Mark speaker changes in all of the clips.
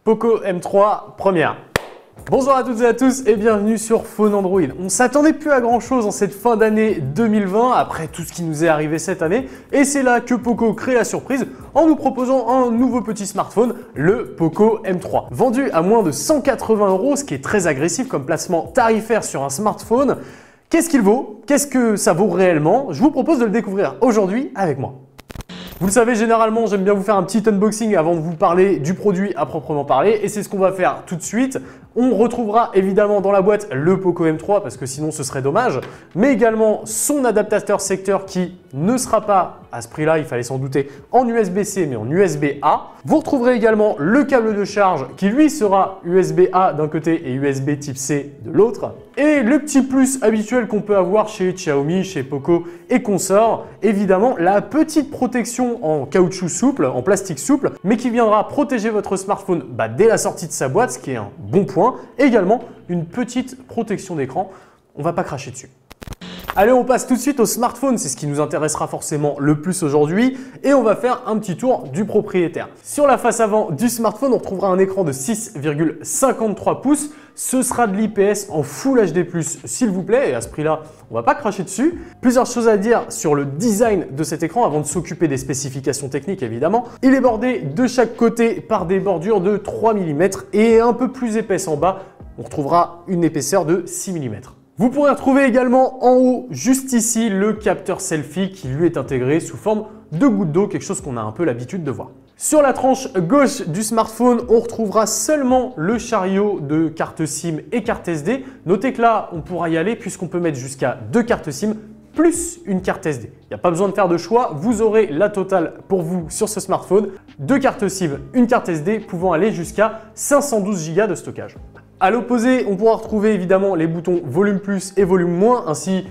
Speaker 1: Poco M3 première. Bonjour à toutes et à tous et bienvenue sur Phone Android. On ne s'attendait plus à grand chose en cette fin d'année 2020 après tout ce qui nous est arrivé cette année et c'est là que Poco crée la surprise en nous proposant un nouveau petit smartphone, le Poco M3. Vendu à moins de 180 €, ce qui est très agressif comme placement tarifaire sur un smartphone. Qu'est-ce qu'il vaut? Qu'est-ce que ça vaut réellement? Je vous propose de le découvrir aujourd'hui avec moi. Vous le savez, généralement, j'aime bien vous faire un petit unboxing avant de vous parler du produit à proprement parler et c'est ce qu'on va faire tout de suite. On retrouvera évidemment dans la boîte le Poco M3 parce que sinon ce serait dommage, mais également son adaptateur secteur qui ne sera pas à ce prix-là, il fallait s'en douter, en USB-C mais en USB-A. Vous retrouverez également le câble de charge qui lui sera USB-A d'un côté et USB type C de l'autre. Et le petit plus habituel qu'on peut avoir chez Xiaomi, chez Poco et consorts, évidemment la petite protection en caoutchouc souple, en plastique souple, mais qui viendra protéger votre smartphone dès la sortie de sa boîte, ce qui est un bon point. Et également une petite protection d'écran, on ne va pas cracher dessus. Allez, on passe tout de suite au smartphone, c'est ce qui nous intéressera forcément le plus aujourd'hui et on va faire un petit tour du propriétaire. Sur la face avant du smartphone, on retrouvera un écran de 6,53 pouces. Ce sera de l'IPS en Full HD+, s'il vous plaît, et à ce prix-là, on va pas cracher dessus. Plusieurs choses à dire sur le design de cet écran avant de s'occuper des spécifications techniques évidemment. Il est bordé de chaque côté par des bordures de 3 mm et un peu plus épaisse en bas, on retrouvera une épaisseur de 6 mm. Vous pourrez retrouver également en haut, juste ici, le capteur selfie qui lui est intégré sous forme de goutte d'eau, quelque chose qu'on a un peu l'habitude de voir. Sur la tranche gauche du smartphone, on retrouvera seulement le chariot de carte SIM et carte SD. Notez que là, on pourra y aller puisqu'on peut mettre jusqu'à 2 cartes SIM plus une carte SD. Il n'y a pas besoin de faire de choix, vous aurez la totale pour vous sur ce smartphone. 2 cartes SIM, une carte SD pouvant aller jusqu'à 512 Go de stockage. À l'opposé, on pourra retrouver évidemment les boutons volume plus et volume moins, ainsi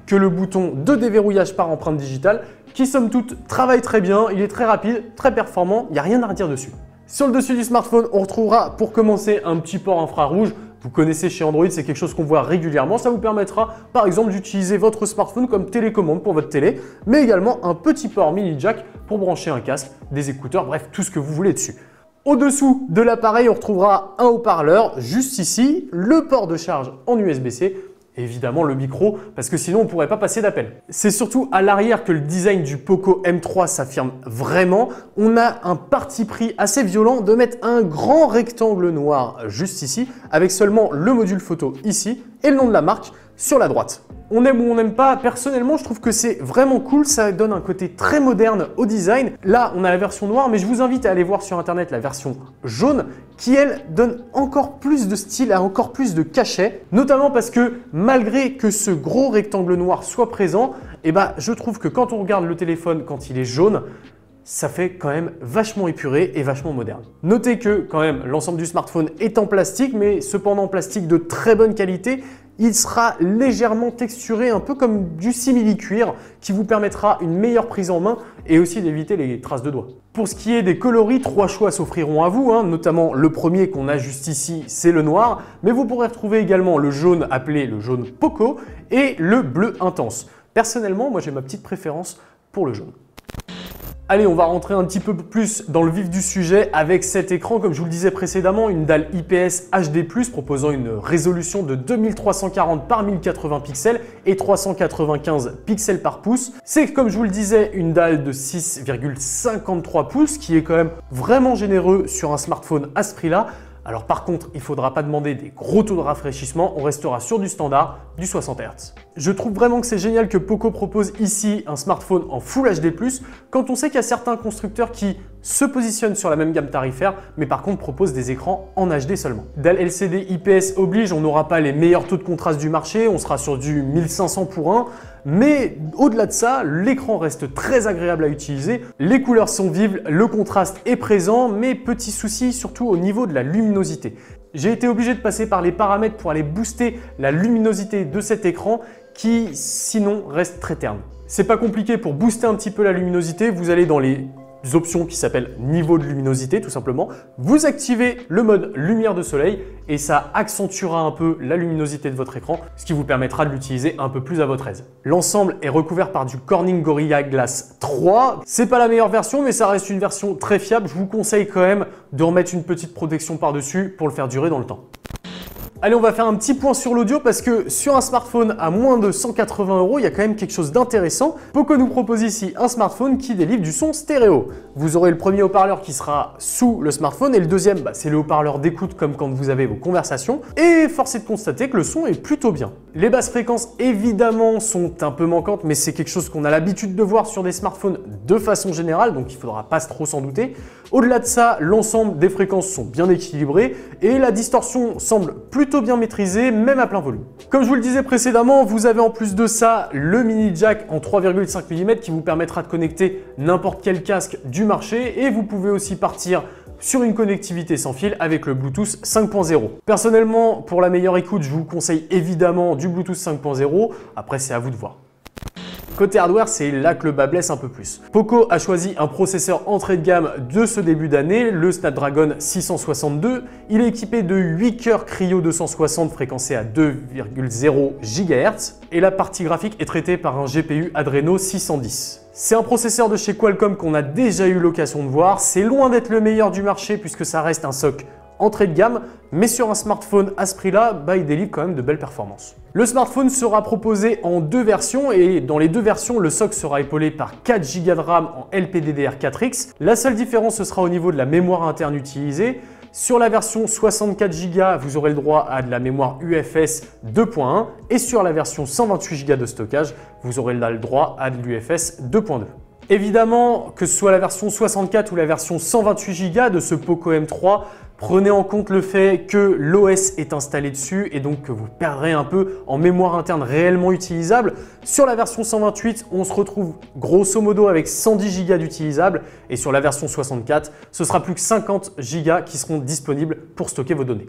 Speaker 1: que le bouton de déverrouillage par empreinte digitale, qui somme toute travaille très bien, il est très rapide, très performant, il n'y a rien à redire dessus. Sur le dessus du smartphone, on retrouvera pour commencer un petit port infrarouge. Vous connaissez chez Android, c'est quelque chose qu'on voit régulièrement. Ça vous permettra par exemple d'utiliser votre smartphone comme télécommande pour votre télé, mais également un petit port mini jack pour brancher un casque, des écouteurs, bref, tout ce que vous voulez dessus. Au-dessous de l'appareil, on retrouvera un haut-parleur, juste ici, le port de charge en USB-C, évidemment le micro, parce que sinon on ne pourrait pas passer d'appel. C'est surtout à l'arrière que le design du Poco M3 s'affirme vraiment. On a un parti pris assez violent de mettre un grand rectangle noir juste ici, avec seulement le module photo ici et le nom de la marque sur la droite. On aime ou on n'aime pas, personnellement je trouve que c'est vraiment cool, ça donne un côté très moderne au design. Là on a la version noire, mais je vous invite à aller voir sur internet la version jaune qui elle donne encore plus de style, encore plus de cachet, notamment parce que malgré que ce gros rectangle noir soit présent, je trouve que quand on regarde le téléphone quand il est jaune, ça fait quand même vachement épuré et vachement moderne. Notez que quand même l'ensemble du smartphone est en plastique, mais cependant plastique de très bonne qualité. Il sera légèrement texturé, un peu comme du simili-cuir, qui vous permettra une meilleure prise en main et aussi d'éviter les traces de doigts. Pour ce qui est des coloris, 3 choix s'offriront à vous, notamment le premier qu'on a juste ici, c'est le noir, mais vous pourrez retrouver également le jaune appelé le jaune Poco et le bleu intense. Personnellement, moi j'ai ma petite préférence pour le jaune. Allez, on va rentrer un petit peu plus dans le vif du sujet avec cet écran, comme je vous le disais précédemment, une dalle IPS HD+, proposant une résolution de 2340 par 1080 pixels et 395 pixels par pouce. C'est, comme je vous le disais, une dalle de 6,53 pouces, qui est quand même vraiment généreux sur un smartphone à ce prix-là. Alors par contre, il ne faudra pas demander des gros taux de rafraîchissement, on restera sur du standard, du 60 Hz. Je trouve vraiment que c'est génial que Poco propose ici un smartphone en Full HD+, quand on sait qu'il y a certains constructeurs qui se positionnent sur la même gamme tarifaire, mais par contre proposent des écrans en HD seulement. Dalle LCD IPS oblige, on n'aura pas les meilleurs taux de contraste du marché, on sera sur du 1500 pour 1, mais au-delà de ça, l'écran reste très agréable à utiliser, les couleurs sont vives, le contraste est présent, mais petit souci surtout au niveau de la luminosité. J'ai été obligé de passer par les paramètres pour aller booster la luminosité de cet écran qui sinon reste très terne. C'est pas compliqué, pour booster un petit peu la luminosité, vous allez dans les options qui s'appellent niveau de luminosité tout simplement. Vous activez le mode lumière de soleil et ça accentuera un peu la luminosité de votre écran, ce qui vous permettra de l'utiliser un peu plus à votre aise. L'ensemble est recouvert par du Corning Gorilla Glass 3. C'est pas la meilleure version, mais ça reste une version très fiable. Je vous conseille quand même de remettre une petite protection par-dessus pour le faire durer dans le temps. Allez, on va faire un petit point sur l'audio parce que sur un smartphone à moins de 180 €, il y a quand même quelque chose d'intéressant. Poco nous propose ici un smartphone qui délivre du son stéréo. Vous aurez le premier haut-parleur qui sera sous le smartphone et le deuxième, c'est le haut-parleur d'écoute comme quand vous avez vos conversations. Et force est de constater que le son est plutôt bien. Les basses fréquences, évidemment, sont un peu manquantes, mais c'est quelque chose qu'on a l'habitude de voir sur des smartphones de façon générale, donc il ne faudra pas trop s'en douter. Au-delà de ça, l'ensemble des fréquences sont bien équilibrées et la distorsion semble plutôt bien maîtrisée, même à plein volume. Comme je vous le disais précédemment, vous avez en plus de ça le mini jack en 3,5 mm qui vous permettra de connecter n'importe quel casque du marché et vous pouvez aussi partir sur une connectivité sans fil avec le Bluetooth 5.0. Personnellement, pour la meilleure écoute, je vous conseille évidemment du Bluetooth 5.0. Après, c'est à vous de voir. Côté hardware, c'est là que le bas blesse un peu plus. Poco a choisi un processeur entrée de gamme de ce début d'année, le Snapdragon 662. Il est équipé de 8 cœurs Cryo 260 fréquencés à 2,0 GHz et la partie graphique est traitée par un GPU Adreno 610. C'est un processeur de chez Qualcomm qu'on a déjà eu l'occasion de voir. C'est loin d'être le meilleur du marché puisque ça reste un SoC entrée de gamme, mais sur un smartphone à ce prix-là, il délivre quand même de belles performances. Le smartphone sera proposé en deux versions et dans les deux versions, le SoC sera épaulé par 4 Go de RAM en LPDDR4X. La seule différence, ce sera au niveau de la mémoire interne utilisée. Sur la version 64 Go, vous aurez le droit à de la mémoire UFS 2.1 et sur la version 128 Go de stockage, vous aurez le droit à de l'UFS 2.2. Évidemment, que ce soit la version 64 ou la version 128 Go de ce Poco M3, prenez en compte le fait que l'OS est installé dessus et donc que vous perdrez un peu en mémoire interne réellement utilisable. Sur la version 128, on se retrouve grosso modo avec 110 Go d'utilisable et sur la version 64, ce sera plus que 50 Go qui seront disponibles pour stocker vos données.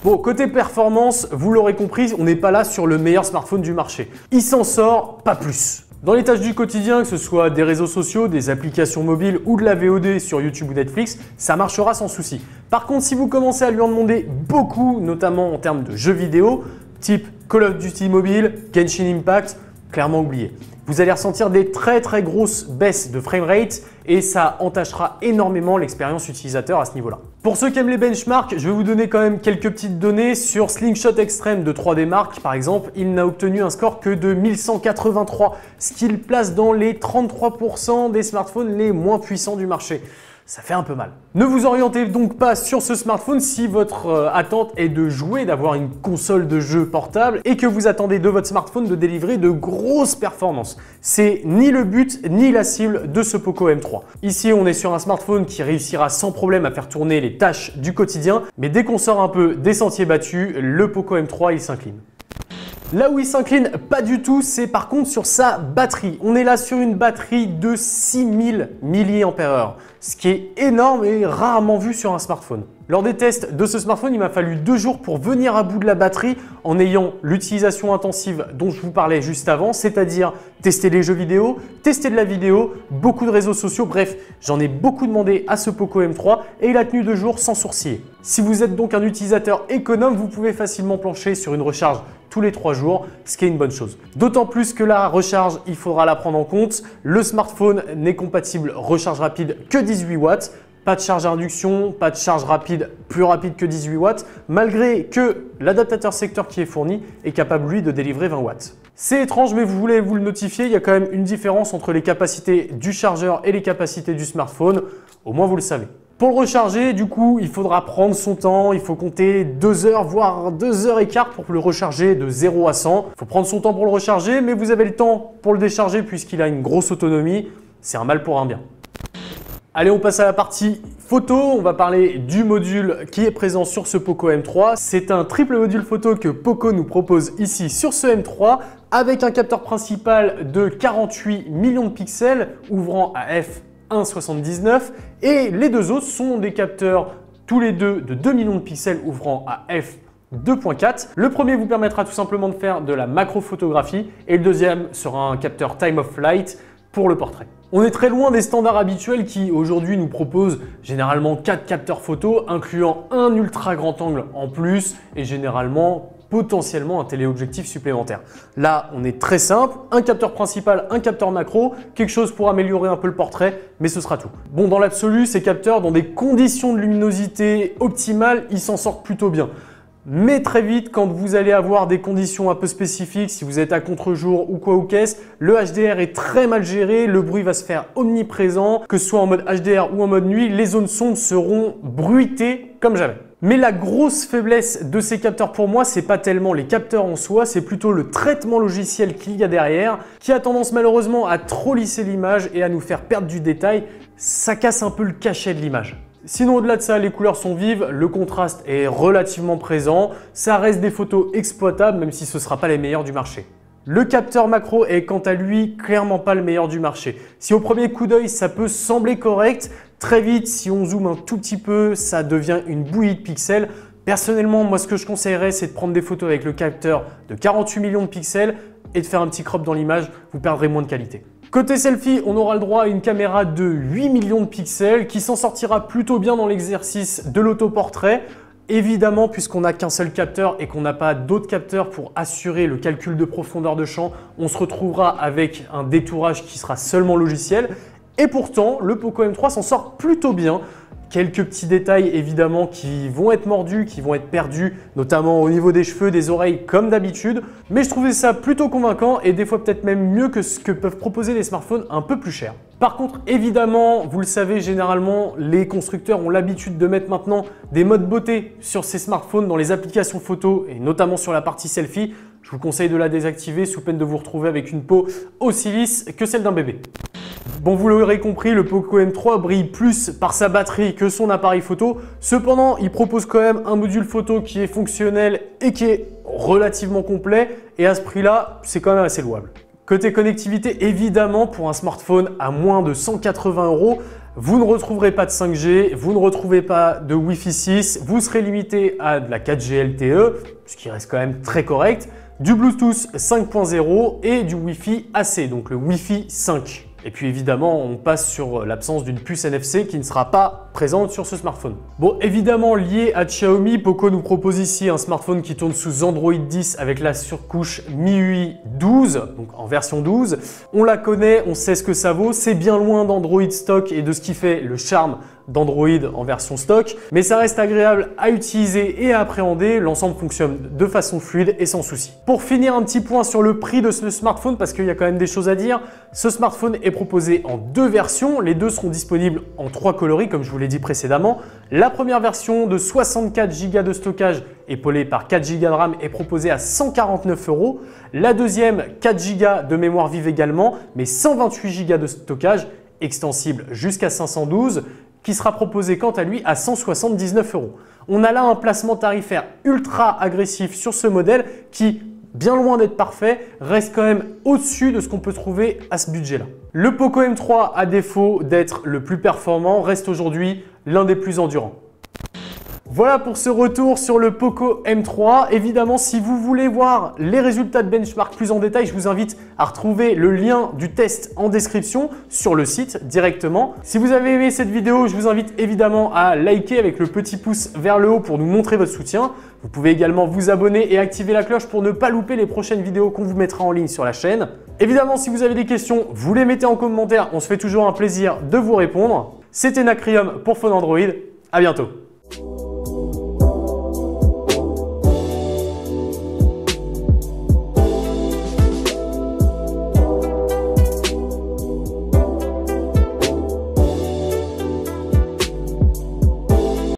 Speaker 1: Bon, côté performance, vous l'aurez compris, on n'est pas là sur le meilleur smartphone du marché. Il s'en sort, pas plus. Dans les tâches du quotidien, que ce soit des réseaux sociaux, des applications mobiles ou de la VOD sur YouTube ou Netflix, ça marchera sans souci. Par contre, si vous commencez à lui en demander beaucoup, notamment en termes de jeux vidéo, type Call of Duty Mobile, Genshin Impact, clairement oublié. Vous allez ressentir des très grosses baisses de framerate et ça entachera énormément l'expérience utilisateur à ce niveau-là. Pour ceux qui aiment les benchmarks, je vais vous donner quand même quelques petites données. Sur Slingshot Extreme de 3D Mark, par exemple, il n'a obtenu un score que de 1183, ce qui le place dans les 33% des smartphones les moins puissants du marché. Ça fait un peu mal. Ne vous orientez donc pas sur ce smartphone si votre attente est de jouer, d'avoir une console de jeu portable et que vous attendez de votre smartphone de délivrer de grosses performances. C'est ni le but ni la cible de ce Poco M3. Ici, on est sur un smartphone qui réussira sans problème à faire tourner les tâches du quotidien, mais dès qu'on sort un peu des sentiers battus, le Poco M3 il s'incline. Là où il s'incline pas du tout, c'est par contre sur sa batterie. On est là sur une batterie de 6000 mAh, ce qui est énorme et rarement vu sur un smartphone. Lors des tests de ce smartphone, il m'a fallu 2 jours pour venir à bout de la batterie en ayant l'utilisation intensive dont je vous parlais juste avant, c'est-à-dire tester les jeux vidéo, tester de la vidéo, beaucoup de réseaux sociaux, bref, j'en ai beaucoup demandé à ce Poco M3 et il a tenu 2 jours sans sourciller. Si vous êtes donc un utilisateur économe, vous pouvez facilement plancher sur une recharge tous les 3 jours, ce qui est une bonne chose. D'autant plus que la recharge, il faudra la prendre en compte. Le smartphone n'est compatible recharge rapide que 18 watts. Pas de charge à induction, pas de charge rapide plus rapide que 18 watts, malgré que l'adaptateur secteur qui est fourni est capable lui de délivrer 20 watts. C'est étrange, mais vous voulez vous le notifier, il y a quand même une différence entre les capacités du chargeur et les capacités du smartphone. Au moins vous le savez. Pour le recharger, du coup, il faudra prendre son temps, il faut compter 2 heures, voire 2 heures et quart pour le recharger de 0 à 100. Il faut prendre son temps pour le recharger, mais vous avez le temps pour le décharger puisqu'il a une grosse autonomie. C'est un mal pour un bien. Allez, on passe à la partie photo. On va parler du module qui est présent sur ce Poco M3. C'est un triple module photo que Poco nous propose ici sur ce M3 avec un capteur principal de 48 millions de pixels ouvrant à f1.79 et les deux autres sont des capteurs tous les deux de 2 millions de pixels ouvrant à f2.4. Le premier vous permettra tout simplement de faire de la macrophotographie et le deuxième sera un capteur time of flight pour le portrait. On est très loin des standards habituels qui aujourd'hui nous proposent généralement 4 capteurs photo incluant un ultra grand angle en plus et généralement potentiellement un téléobjectif supplémentaire. Là, on est très simple, un capteur principal, un capteur macro, quelque chose pour améliorer un peu le portrait, mais ce sera tout. Bon, dans l'absolu, ces capteurs, dans des conditions de luminosité optimales, ils s'en sortent plutôt bien. Mais très vite, quand vous allez avoir des conditions un peu spécifiques, si vous êtes à contre-jour ou quoi ou qu'est-ce, le HDR est très mal géré, le bruit va se faire omniprésent, que ce soit en mode HDR ou en mode nuit, les zones sombres seront bruitées comme jamais. Mais la grosse faiblesse de ces capteurs pour moi, c'est pas tellement les capteurs en soi, c'est plutôt le traitement logiciel qu'il y a derrière, qui a tendance malheureusement à trop lisser l'image et à nous faire perdre du détail. Ça casse un peu le cachet de l'image. Sinon, au-delà de ça, les couleurs sont vives, le contraste est relativement présent, ça reste des photos exploitables, même si ce ne sera pas les meilleurs du marché. Le capteur macro est quant à lui clairement pas le meilleur du marché. Si au premier coup d'œil ça peut sembler correct, très vite si on zoome un tout petit peu ça devient une bouillie de pixels. Personnellement moi ce que je conseillerais c'est de prendre des photos avec le capteur de 48 millions de pixels et de faire un petit crop dans l'image, vous perdrez moins de qualité. Côté selfie, on aura le droit à une caméra de 8 millions de pixels qui s'en sortira plutôt bien dans l'exercice de l'autoportrait. Évidemment, puisqu'on n'a qu'un seul capteur et qu'on n'a pas d'autres capteurs pour assurer le calcul de profondeur de champ, on se retrouvera avec un détourage qui sera seulement logiciel. Et pourtant, le Poco M3 s'en sort plutôt bien. Quelques petits détails évidemment qui vont être mordus, qui vont être perdus, notamment au niveau des cheveux, des oreilles comme d'habitude. Mais je trouvais ça plutôt convaincant et des fois peut-être même mieux que ce que peuvent proposer les smartphones un peu plus chers. Par contre, évidemment, vous le savez, généralement, les constructeurs ont l'habitude de mettre maintenant des modes beauté sur ces smartphones dans les applications photo et notamment sur la partie selfie. Je vous conseille de la désactiver sous peine de vous retrouver avec une peau aussi lisse que celle d'un bébé. Bon, vous l'aurez compris, le Poco M3 brille plus par sa batterie que son appareil photo. Cependant, il propose quand même un module photo qui est fonctionnel et qui est relativement complet. Et à ce prix-là, c'est quand même assez louable. Côté connectivité, évidemment, pour un smartphone à moins de 180 €, vous ne retrouverez pas de 5G, vous ne retrouvez pas de Wi-Fi 6, vous serez limité à de la 4G LTE, ce qui reste quand même très correct, du Bluetooth 5.0 et du Wi-Fi AC, donc le Wi-Fi 5. Et puis évidemment, on passe sur l'absence d'une puce NFC qui ne sera pas présente sur ce smartphone. Bon, évidemment, lié à Xiaomi, Poco nous propose ici un smartphone qui tourne sous Android 10 avec la surcouche MIUI 12, donc en version 12. On la connaît, on sait ce que ça vaut, c'est bien loin d'Android stock et de ce qui fait le charme d'Android en version stock, mais ça reste agréable à utiliser et à appréhender, l'ensemble fonctionne de façon fluide et sans souci. Pour finir, un petit point sur le prix de ce smartphone parce qu'il y a quand même des choses à dire. Ce smartphone est proposé en deux versions, les deux seront disponibles en 3 coloris comme je vous l'ai dit précédemment. La première version de 64 Go de stockage épaulée par 4 Go de RAM est proposée à 149 €. La deuxième, 4 Go de mémoire vive également, mais 128 Go de stockage extensible jusqu'à 512 qui sera proposé quant à lui à 179 €. On a là un placement tarifaire ultra agressif sur ce modèle qui, bien loin d'être parfait, reste quand même au-dessus de ce qu'on peut trouver à ce budget-là. Le Poco M3, à défaut d'être le plus performant, reste aujourd'hui l'un des plus endurants. Voilà pour ce retour sur le Poco M3. Évidemment, si vous voulez voir les résultats de benchmark plus en détail, je vous invite à retrouver le lien du test en description sur le site directement. Si vous avez aimé cette vidéo, je vous invite évidemment à liker avec le petit pouce vers le haut pour nous montrer votre soutien. Vous pouvez également vous abonner et activer la cloche pour ne pas louper les prochaines vidéos qu'on vous mettra en ligne sur la chaîne. Évidemment, si vous avez des questions, vous les mettez en commentaire. On se fait toujours un plaisir de vous répondre. C'était Nacrium pour Phone Android. À bientôt.